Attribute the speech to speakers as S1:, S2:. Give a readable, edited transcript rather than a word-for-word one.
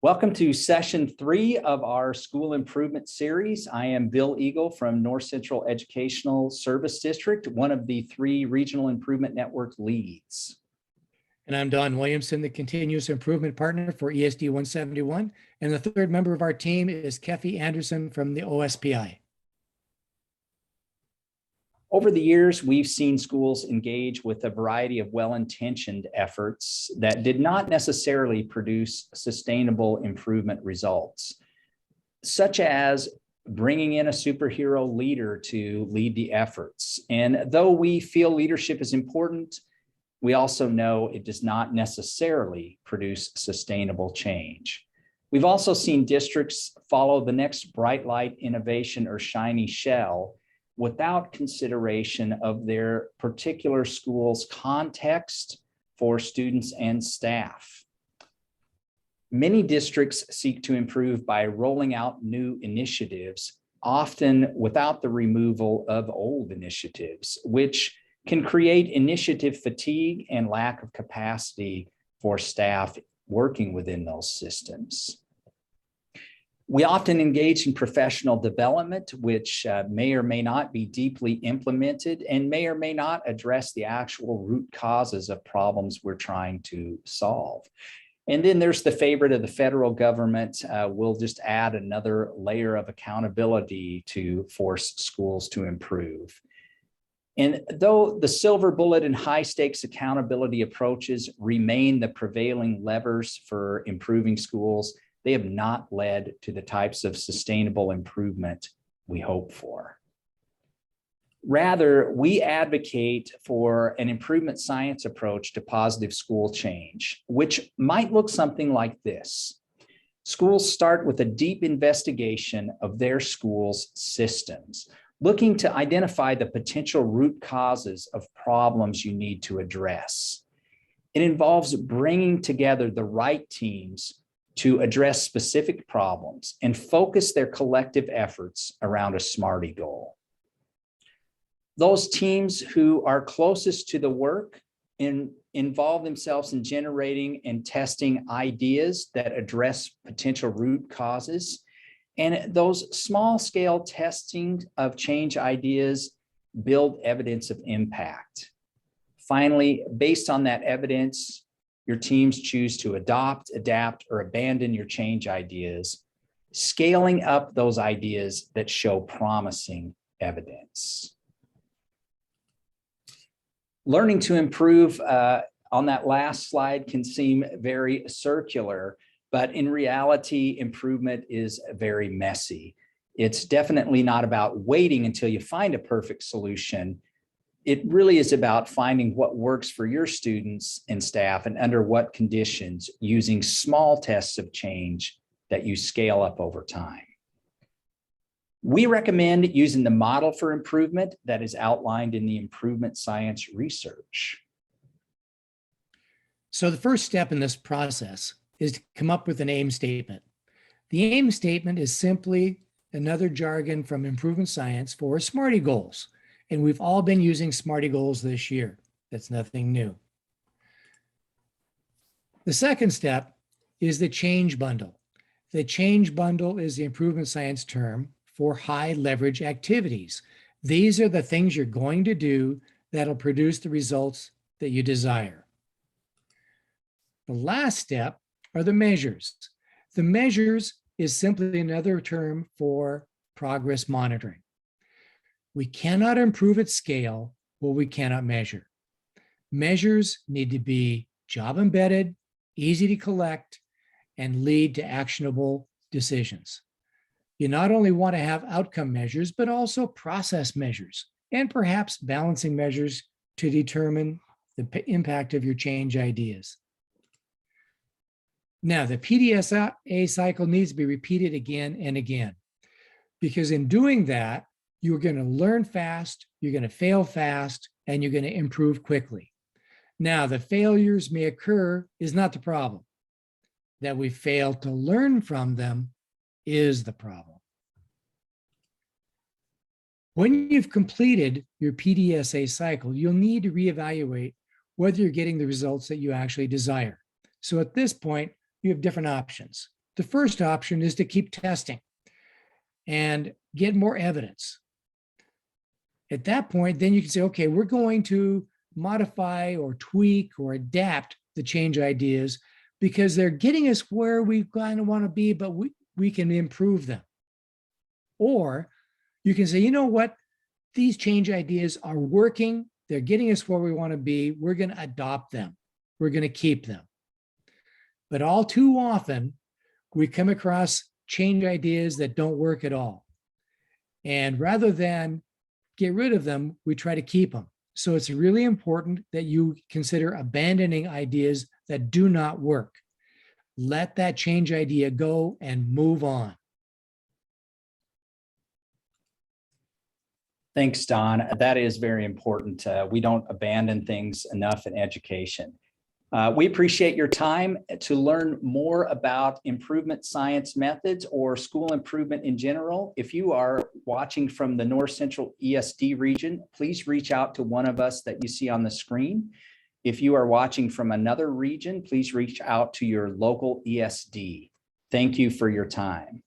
S1: Welcome to session 3 of our school improvement series. I am Bill Eagle from North Central Educational Service District, one of the 3 Regional Improvement Network leads.
S2: And I'm Don Williamson, the Continuous Improvement Partner for ESD 171. And the third member of our team is Keffy Anderson from the OSPI.
S1: Over the years, we've seen schools engage with a variety of well-intentioned efforts that did not necessarily produce sustainable improvement results, such as bringing in a superhero leader to lead the efforts. And though we feel leadership is important, we also know it does not necessarily produce sustainable change. We've also seen districts follow the next bright light innovation or shiny shell without consideration of their particular school's context for students and staff. Many districts seek to improve by rolling out new initiatives, often without the removal of old initiatives, which can create initiative fatigue and lack of capacity for staff working within those systems. We often engage in professional development, which may or may not be deeply implemented and may or may not address the actual root causes of problems we're trying to solve. And then there's the favorite of the federal government. We'll just add another layer of accountability to force schools to improve. And though the silver bullet and high stakes accountability approaches remain the prevailing levers for improving schools, they have not led to the types of sustainable improvement we hope for. Rather, we advocate for an improvement science approach to positive school change, which might look something like this. Schools start with a deep investigation of their school's systems, looking to identify the potential root causes of problems you need to address. It involves bringing together the right teams to address specific problems and focus their collective efforts around a SMARTY goal. Those teams who are closest to the work involve themselves in generating and testing ideas that address potential root causes. And those small scale testing of change ideas build evidence of impact. Finally, based on that evidence, your teams choose to adopt, adapt, or abandon your change ideas, scaling up those ideas that show promising evidence. Learning to improve on that last slide can seem very circular, but in reality, improvement is very messy. It's definitely not about waiting until you find a perfect solution. It really is about finding what works for your students and staff and under what conditions, using small tests of change that you scale up over time. We recommend using the model for improvement that is outlined in the improvement science research.
S2: So the first step in this process is to come up with an aim statement. The aim statement is simply another jargon from improvement science for SMARTY goals. And we've all been using SMARTY goals this year. That's nothing new. The second step is the change bundle. The change bundle is the improvement science term for high leverage activities. These are the things you're going to do that'll produce the results that you desire. The last step are the measures. The measures is simply another term for progress monitoring. We cannot improve at scale what we cannot measure. Measures need to be job embedded, easy to collect, and lead to actionable decisions. You not only want to have outcome measures, but also process measures and perhaps balancing measures to determine the impact of your change ideas. Now, the PDSA cycle needs to be repeated again and again, because in doing that, you're going to learn fast, you're going to fail fast, and you're going to improve quickly. Now, the failures may occur is not the problem. That we fail to learn from them is the problem. When you've completed your PDSA cycle, you'll need to reevaluate whether you're getting the results that you actually desire. So at this point, you have different options. The first option is to keep testing and get more evidence. At that point, then you can say, okay, we're going to modify or tweak or adapt the change ideas because they're getting us where we kind of want to be, but we can improve them. Or you can say, you know what? These change ideas are working. They're getting us where we want to be. We're going to adopt them. We're going to keep them. But all too often, we come across change ideas that don't work at all. And rather than get rid of them, we try to keep them. So it's really important that you consider abandoning ideas that do not work. Let that change idea go and move on.
S1: Thanks, Don. That is very important. We don't abandon things enough in education. We appreciate your time. To learn more about improvement science methods or school improvement in general, if you are watching from the North Central ESD region, please reach out to one of us that you see on the screen. If you are watching from another region, please reach out to your local ESD. Thank you for your time.